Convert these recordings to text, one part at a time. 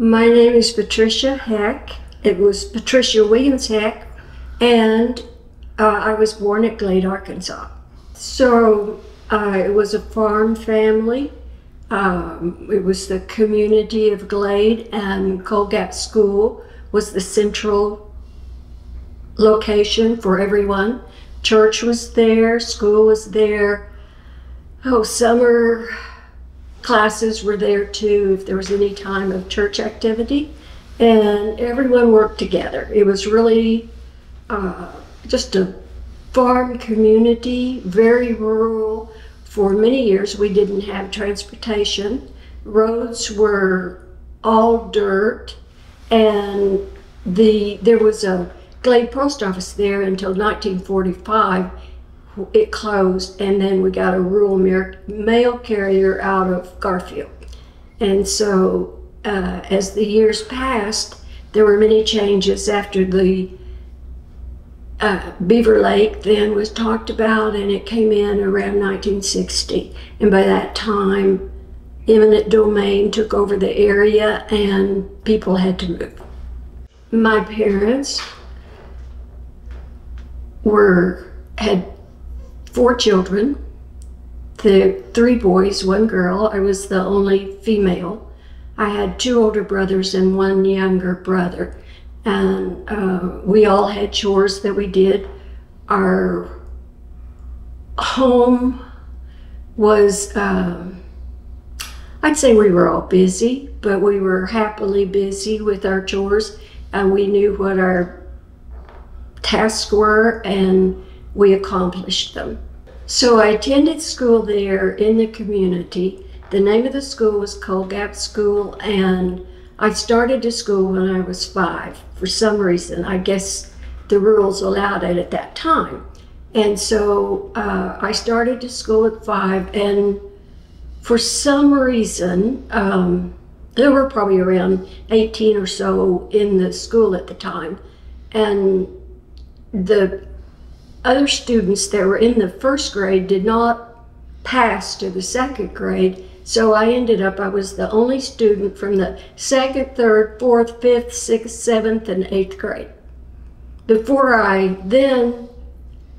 My name is Patricia Heck. It was Patricia Williams Heck, and I was born at Glade, Arkansas. So it was a farm family. It was the community of Glade, and Coal Gap School was the central location for everyone. Church was there, school was there. Oh, summer classes were there too, if there was any time of church activity, and everyone worked together. It was really just a farm community, very rural. For many years we didn't have transportation. Roads were all dirt, and there was a Glade post office there until 1945. It closed, and then we got a rural mail carrier out of Garfield. And so as the years passed, there were many changes after the Beaver Lake then was talked about, and it came in around 1960. And by that time, eminent domain took over the area and people had to move. My parents had 4 children, 3 boys, 1 girl. I was the only female. I had 2 older brothers and 1 younger brother. And we all had chores that we did. Our home was, I'd say we were all busy, but we were happily busy with our chores, and we knew what our tasks were, and we accomplished them. So I attended school there in the community. The name of the school was Coal Gap School, and I started to school when I was 5. For some reason, I guess the rules allowed it at that time. And so I started to school at 5, and for some reason, there were probably around 18 or so in the school at the time. And the other students that were in the 1st grade did not pass to the 2nd grade. So I was the only student from the 2nd, 3rd, 4th, 5th, 6th, 7th, and 8th grade.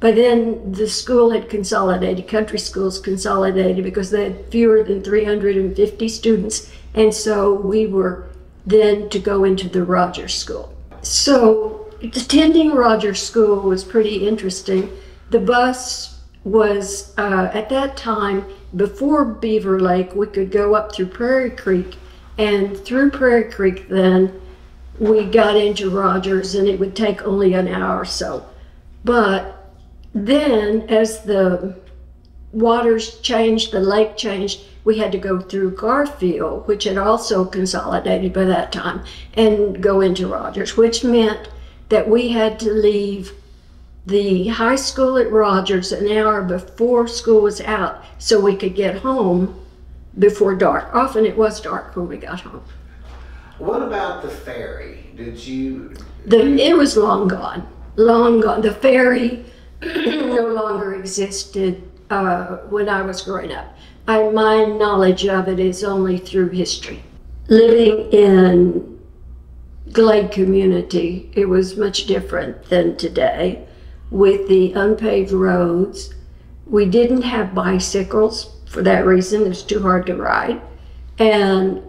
By then the school had consolidated, country schools consolidated, because they had fewer than 350 students. And so we were then to go into the Rogers School. So attending Rogers School was pretty interesting. The bus was, at that time, before Beaver Lake, we could go up through Prairie Creek, and through Prairie Creek then we got into Rogers, and it would take only an hour or so. But then as the waters changed, the lake changed, we had to go through Garfield, which had also consolidated by that time, and go into Rogers, which meant that we had to leave the high school at Rogers an hour before school was out so we could get home before dark. Often it was dark when we got home. What about the ferry? It was long gone, long gone. The ferry no longer existed when I was growing up. My knowledge of it is only through history. Living in Glade Community, it was much different than today. With the unpaved roads, we didn't have bicycles for that reason. It was too hard to ride. And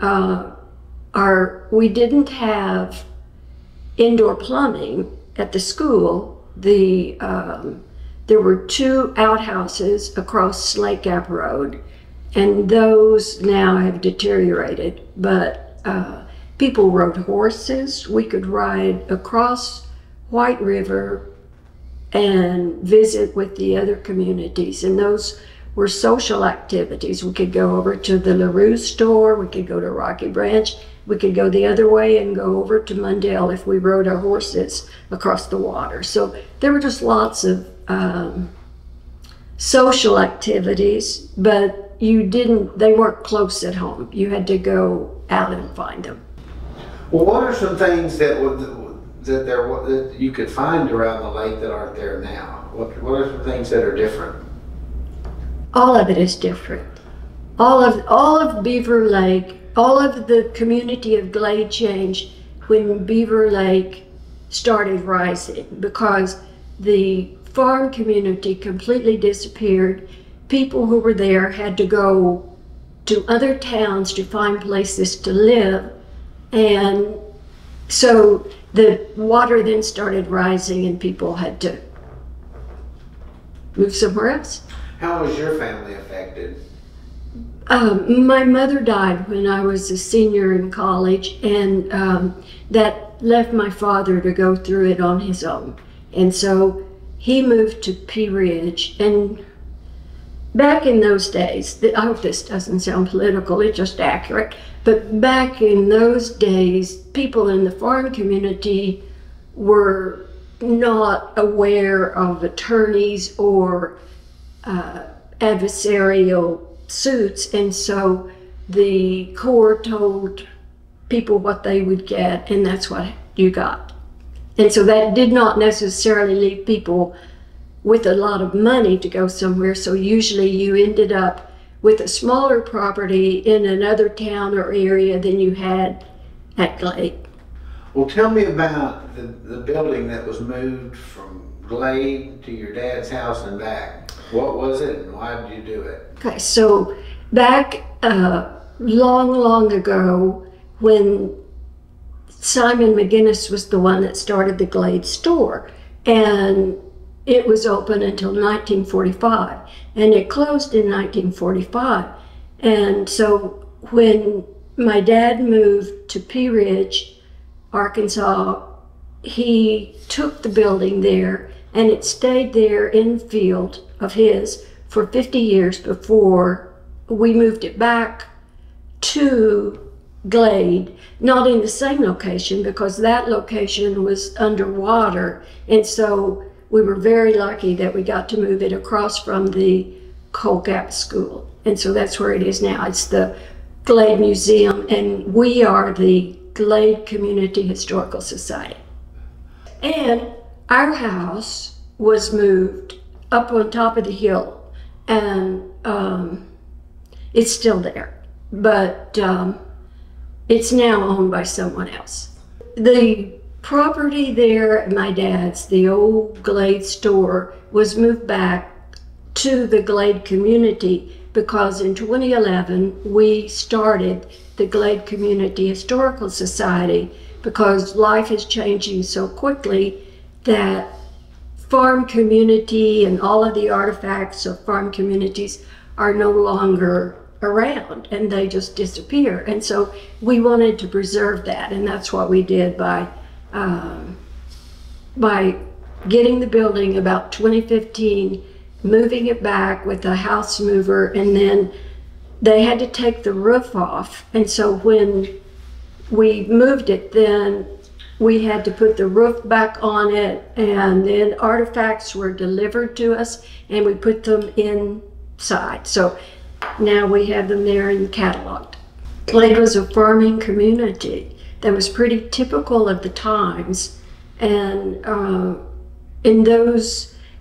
we didn't have indoor plumbing at the school. There were 2 outhouses across Slate Gap Road, and those now have deteriorated. But people rode horses. We could ride across White River and visit with the other communities, and those were social activities. We could go over to the LaRue store, we could go to Rocky Branch, we could go the other way and go over to Mundell if we rode our horses across the water. So there were just lots of social activities, but they weren't close at home. You had to go out and find them. Well, what are some things that you could find around the lake that aren't there now? What are some things that are different? All of it is different. All of Beaver Lake all of the community of Glade changed when Beaver Lake started rising, because the farm community completely disappeared. People who were there had to go to other towns to find places to live, and so the water then started rising and people had to move somewhere else. How was your family affected? My mother died when I was a senior in college, and that left my father to go through it on his own. And so he moved to Pea Ridge. And back in those days, I hope this doesn't sound political, it's just accurate, but back in those days, people in the farm community were not aware of attorneys or adversarial suits, and so the court told people what they would get, and that's what you got. And so that did not necessarily leave people with a lot of money to go somewhere, so usually you ended up with a smaller property in another town or area than you had at Glade. Well, tell me about the building that was moved from Glade to your dad's house and back. What was it and why did you do it? Okay, so back long ago, when Simon McGinnis was the one that started the Glade store, and it was open until 1945, and it closed in 1945. And so when my dad moved to Pea Ridge, Arkansas, he took the building there, and it stayed there in the field of his for 50 years before we moved it back to Glade, not in the same location because that location was underwater, and so we were very lucky that we got to move it across from the Coal Gap School, and so that's where it is now. It's the Glade Museum, and we are the Glade Community Historical Society. And our house was moved up on top of the hill, and it's still there, but it's now owned by someone else. The property there at my dad's, the old Glade store, was moved back to the Glade Community because in 2011 we started the Glade Community Historical Society, because life is changing so quickly that farm community and all of the artifacts of farm communities are no longer around, and they just disappear. And so we wanted to preserve that, and that's what we did by getting the building about 2015, moving it back with a house mover, and then they had to take the roof off. And so when we moved it, then we had to put the roof back on it, and then artifacts were delivered to us and we put them inside. So now we have them there and cataloged. Glade was a farming community that was pretty typical of the times, and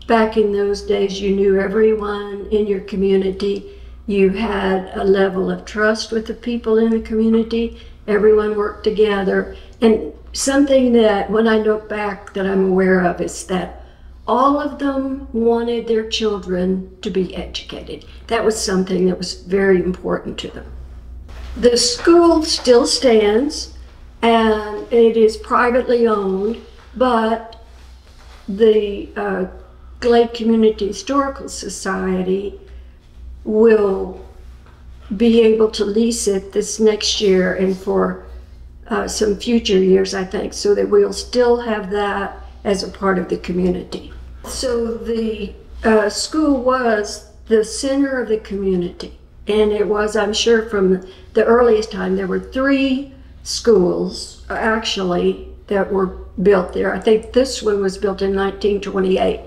back in those days, you knew everyone in your community. You had a level of trust with the people in the community. Everyone worked together. And something that, when I look back, that I'm aware of is that all of them wanted their children to be educated. That was something that was very important to them. The school still stands, and it is privately owned, but the Glade Community Historical Society will be able to lease it this next year and for some future years, I think, so that we'll still have that as a part of the community. So the school was the center of the community, and it was, I'm sure from the earliest time, there were 3 schools actually that were built there. I think this one was built in 1928,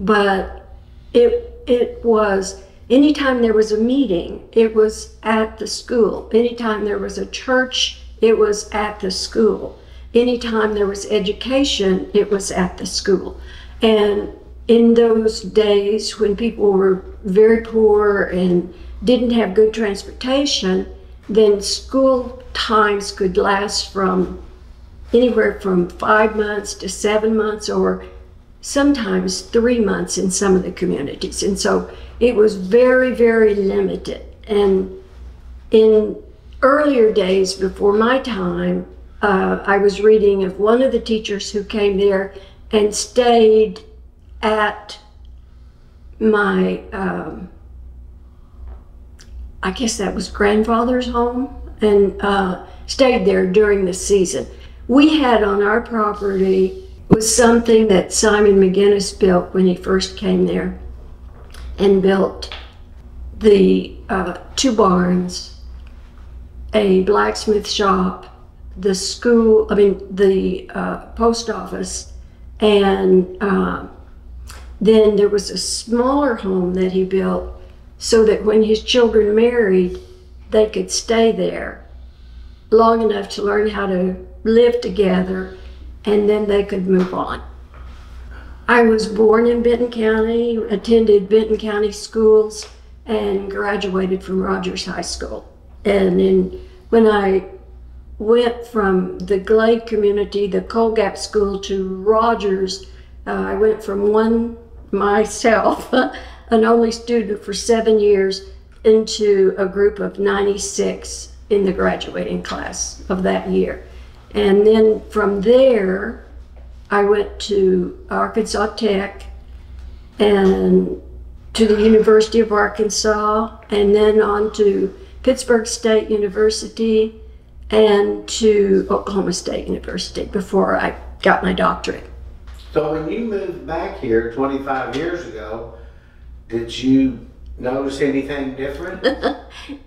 but it was, anytime there was a meeting, it was at the school. Anytime there was a church, it was at the school. Anytime there was education, it was at the school. And in those days when people were very poor and didn't have good transportation, then school times could last from anywhere from 5 months to 7 months, or sometimes 3 months in some of the communities. And so it was very, very limited. And in earlier days before my time, I was reading of one of the teachers who came there and stayed at my, I guess that was grandfather's home, and stayed there during the season. We had on our property was something that Simon McGinnis built when he first came there, and built the 2 barns, a blacksmith shop, the school, the post office, and then there was a smaller home that he built so that when his children married, they could stay there long enough to learn how to live together, and then they could move on. I was born in Benton County, attended Benton County schools, and graduated from Rogers High School. And then when I went from the Glade Community, the Coal Gap School, to Rogers, I went from myself, an only student for 7 years, into a group of 96 in the graduating class of that year. And then from there, I went to Arkansas Tech and to the University of Arkansas, and then on to Pittsburgh State University and to Oklahoma State University before I got my doctorate. So when you moved back here 25 years ago, did you notice anything different?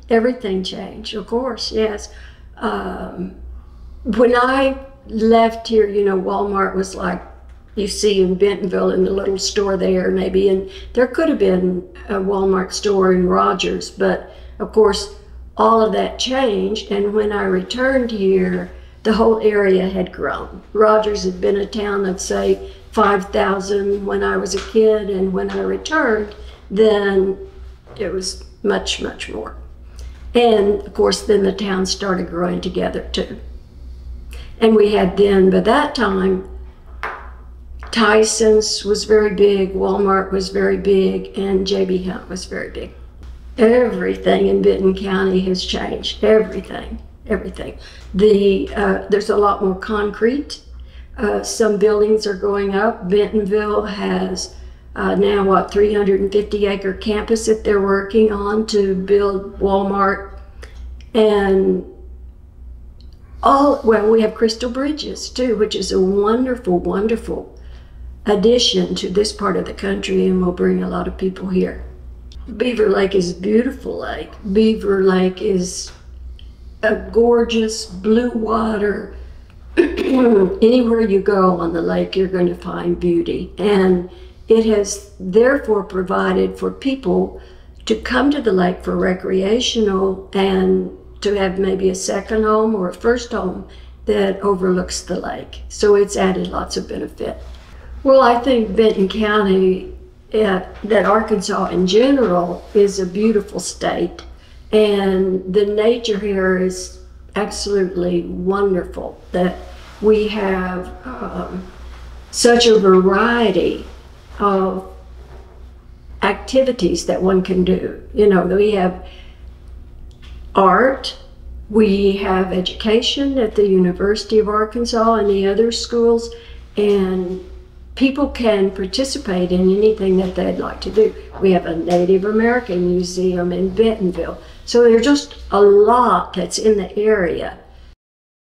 Everything changed, of course, yes. When I left here, you know, Walmart was like you see in Bentonville, in the little store there maybe, and there could have been a Walmart store in Rogers, but of course all of that changed. And when I returned here, the whole area had grown. Rogers had been a town of, say, 5,000 when I was a kid, and when I returned, then it was much, much more. And of course, then the towns started growing together too. And we had then, by that time, Tyson's was very big, Walmart was very big, and J.B. Hunt was very big. Everything in Benton County has changed, everything, everything. There's a lot more concrete. Some buildings are going up. Bentonville has now, 350-acre campus that they're working on to build Walmart. And we have Crystal Bridges too, which is a wonderful, wonderful addition to this part of the country, and will bring a lot of people here. Beaver Lake is a beautiful lake. Beaver Lake is a gorgeous blue water. Anywhere you go on the lake, you're going to find beauty. And it has therefore provided for people to come to the lake for recreational and to have maybe a second home or a first home that overlooks the lake. So it's added lots of benefit. Well, I think Benton County, that Arkansas in general, is a beautiful state, and the nature here is absolutely wonderful. That we have such a variety of activities that one can do. You know, we have art, we have education at the University of Arkansas and the other schools, and people can participate in anything that they'd like to do. We have a Native American museum in Bentonville. So there's just a lot that's in the area